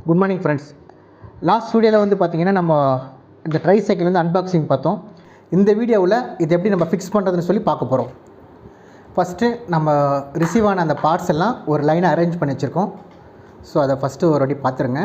Good morning friends. Last வீடியோவில் வந்து பார்த்திங்கன்னா நம்ம இந்த ட்ரை சைக்கிள் வந்து அன்பாக்சிங் பார்த்தோம். இந்த வீடியோவில் இது எப்படி நம்ம ஃபிக்ஸ் பண்ணுறதுன்னு சொல்லி பார்க்க போகிறோம். ஃபஸ்ட்டு நம்ம ரிசீவ் ஆன அந்த பார்ட்ஸ் எல்லாம் ஒரு லைனை அரேஞ்ச் பண்ணி வச்சுருக்கோம். ஸோ அதை ஃபஸ்ட்டு ஒரு வாட்டி பார்த்துருங்க.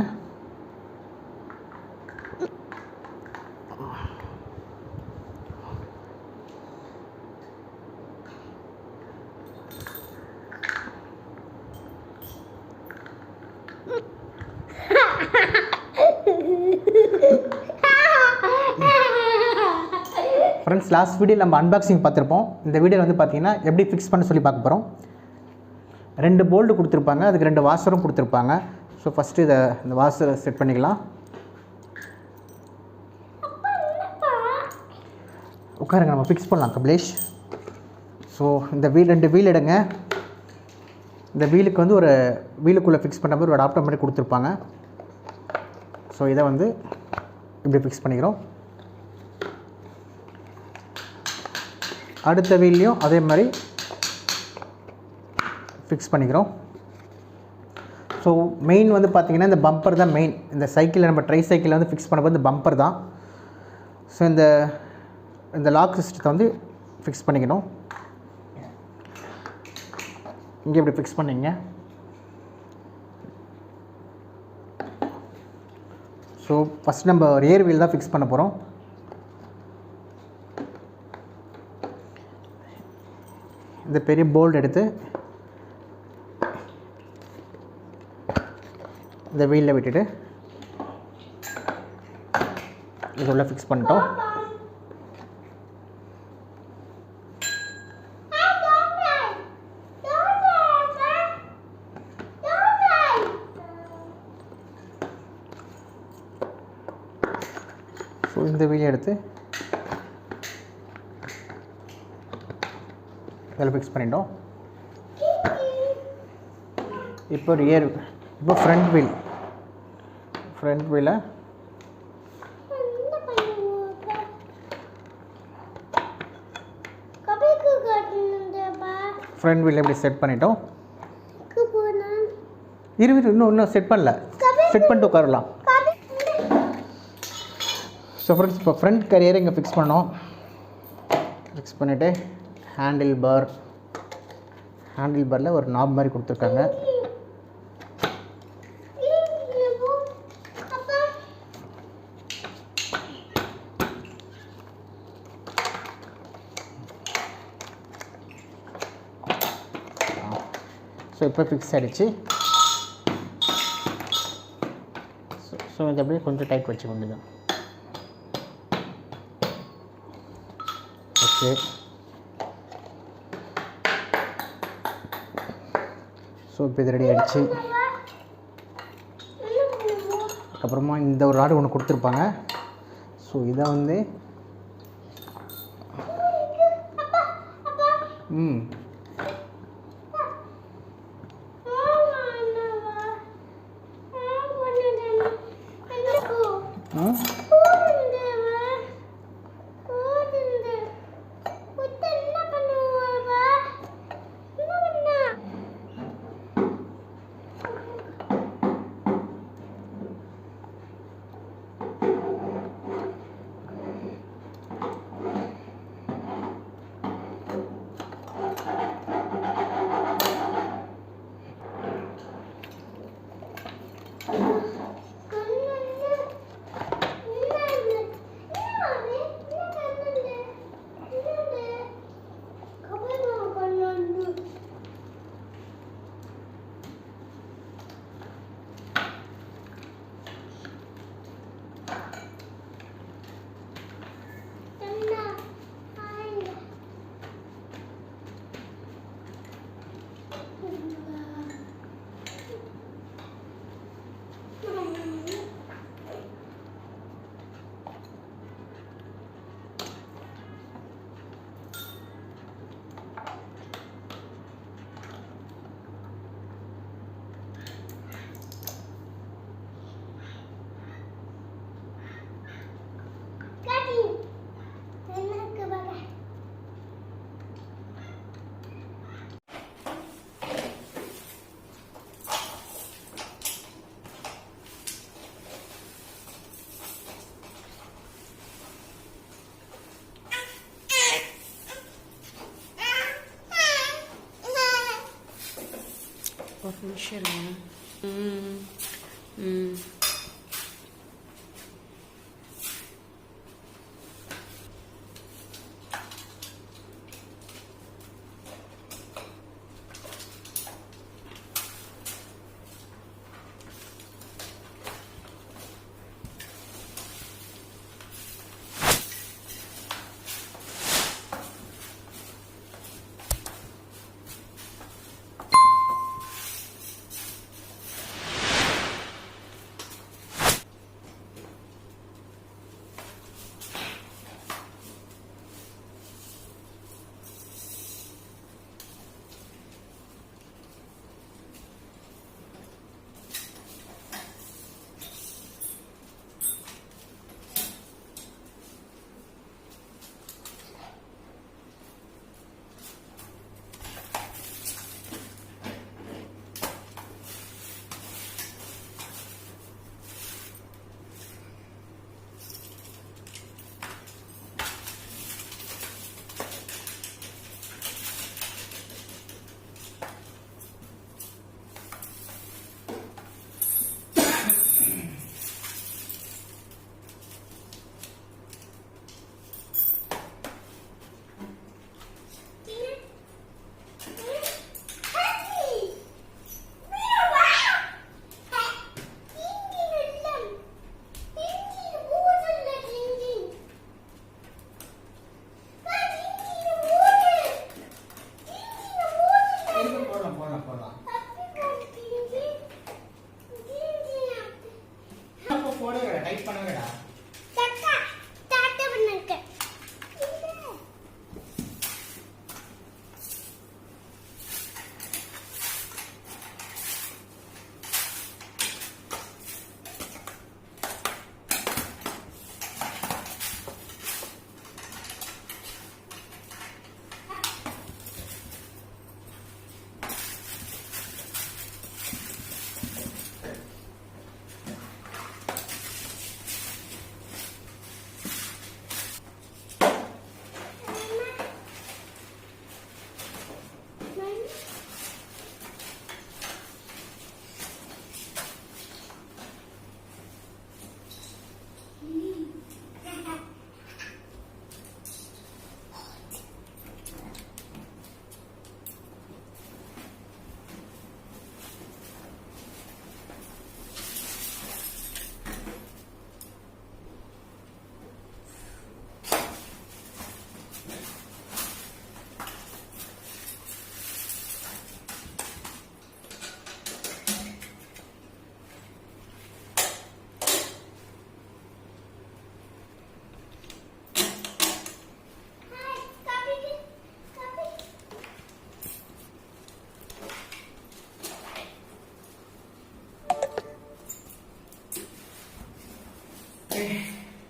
ஃப்ரெண்ட்ஸ், லாஸ்ட் வீடியோவில் நம்ம அன்பாக்சிங் பார்த்துருப்போம். இந்த வீடியோவில் வந்து பார்த்திங்கன்னா எப்படி ஃபிக்ஸ் பண்ண சொல்லி பார்க்க போகிறோம். 2 போல்டு கொடுத்துருப்பாங்க, அதுக்கு 2 வாஷரும் கொடுத்துருப்பாங்க. ஸோ ஃபஸ்ட்டு இந்த வாஷரை செட் பண்ணிக்கலாம். உட்காருங்க, நம்ம ஃபிக்ஸ் பண்ணலாம் கபிலேஷ். ஸோ இந்த 2 வீல் எடுங்க. இந்த வீலுக்கு வந்து ஒரு வீலுக்குள்ளே ஃபிக்ஸ் பண்ணுற மாதிரி ஒரு அடாப்டர் மாதிரி கொடுத்துருப்பாங்க. ஸோ இதை வந்து இப்படி ஃபிக்ஸ் பண்ணிக்கிறோம். அடுத்த வீல்லையும் அதே மாதிரி ஃபிக்ஸ் பண்ணிக்கிறோம். ஸோ மெயின் வந்து பார்த்திங்கன்னா இந்த பம்பர் தான் மெயின். இந்த சைக்கிளில் நம்ம ட்ரை சைக்கிளில் வந்து ஃபிக்ஸ் பண்ணும்போது இந்த பம்பர் தான். ஸோ இந்த லாக் சிஸ்டத்தை வந்து ஃபிக்ஸ் பண்ணிக்கணும். இங்கே இப்படி ஃபிக்ஸ் பண்ணிங்க. ஸோ ஃபஸ்ட் நம்ம ரியர் வீல் தான் ஃபிக்ஸ் பண்ண போகிறோம். இந்த பெரிய போல்ட் எடுத்து இந்த வீலில் விட்டுட்டு இது உள்ள ஃபிக்ஸ் பண்ணிட்டோம். ஸோ இந்த வீலை எடுத்து இதில் ஃபிக்ஸ் பண்ணிட்டோம். இப்போ ஃப்ரண்ட் வீலை இப்படி செட் பண்ணிட்டோம். இன்னும் செட் பண்ணல. செட் பண்ணிட்டு உட்காரலாம். ஸோ ஃப்ரெண்ட்ஸ், இப்போ ஃப்ரண்ட் கேரியரை இங்கே ஃபிக்ஸ் பண்ணோம். ஃபிக்ஸ் பண்ணிவிட்டு ஹேண்டில் பாரில் ஒரு நாப் மாதிரி கொடுத்துருக்காங்க. ஸோ இப்போ ஃபிக்ஸ் ஆகிடுச்சு. ஸோ இது அப்படியே கொஞ்சம் டைட் வச்சுக்க வேண்டியதான். ஓகே. ஸோ இப்போ இது ரெடி ஆகிடுச்சு. அப்புறமா இந்த ஒரு ராடு ஒன்று கொடுத்துருப்பாங்க. ஸோ இதை வந்து நிமிஷம். ம் ம் டைப் பண்ணுங்கடா.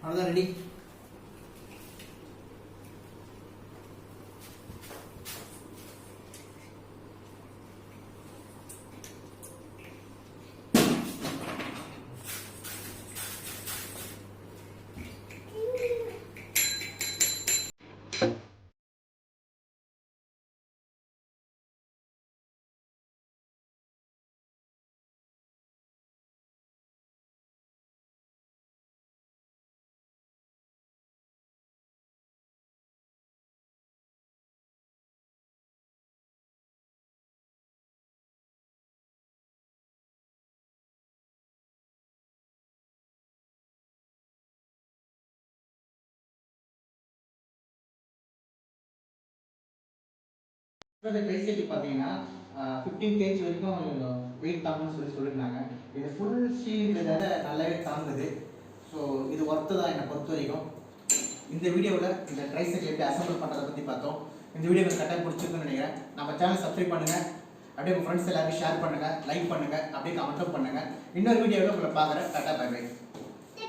அவ்வளோதான், ரெடி. இந்த ட்ரைசைக்கிள் பார்த்தீங்கன்னா 15 kg வரைக்கும் வெயிட் தாங்கும்னு சொல்லியிருந்தாங்க. இது ஃபுல் ஸ்டீல்ன்றதால நல்லாவே தாங்குது. ஸோ இது ஒர்த்து தான் என்னை பொறுத்த வரைக்கும். இந்த வீடியோவில் இந்த ட்ரைசைக்கிள் எப்படி அசம்பிள் பண்ணுறதை பற்றி பார்த்தோம். இந்த வீடியோ உங்களுக்கு கரெக்டாக பிடிச்சிருக்குன்னு நினைக்கிறேன். நம்ம சேனல் சப்ஸ்கிரைப் பண்ணுங்கள், அப்படியே உங்கள் ஃப்ரெண்ட்ஸ் எல்லாருக்கும் ஷேர் பண்ணுங்கள், லைக் பண்ணுங்கள், அப்படியே கமெண்ட்டும் பண்ணுங்கள். இன்னொரு வீடியோவில் உங்களை பார்க்குறேன். Tata, bye by.